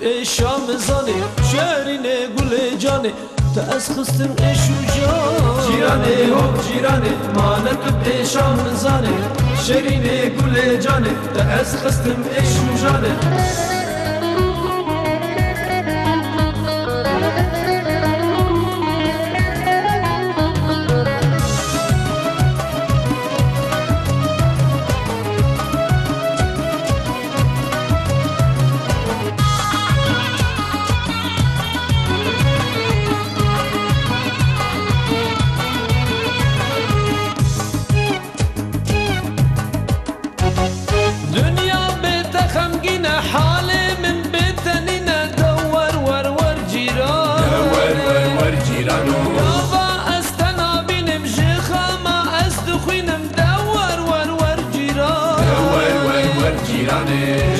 پیشام زانه شهرینه گل جانه تا از خستم اشو جان جیرانه هو جیرانه مالت پیشام زانه شهرینه گل جانه تا از خستم اشو جانه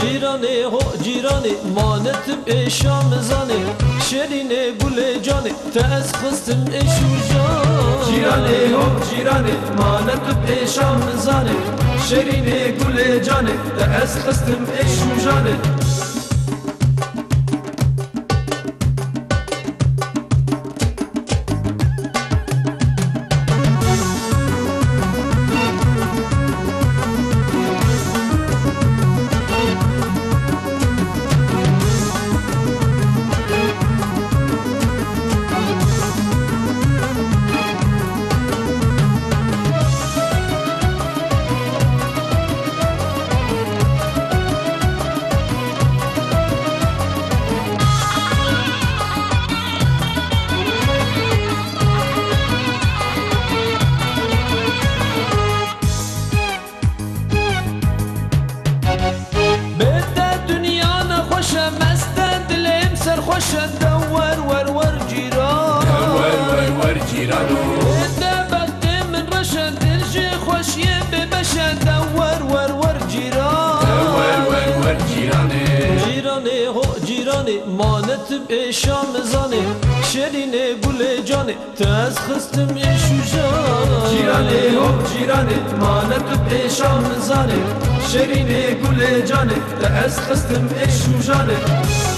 جیرانه هو جیرانه مانت پیشام زانه شرینه گل جانه تا از خستم اشو جان جیرانه هو جیرانه مانت پیشام زانه شرینه گل جانه تا از خستم اشو جانه خوش دور ور ور جيران ور جيرانو دبت من رشا درجي خوش يببشا دور ور جيران ور جيراني جيراني هو جيراني مانت بشام زاني شريني قول جاني تاز خستم يشو جان جيراني هو جيراني مانت بشام زاني شريني قول جاني تاز خستم يشو جاني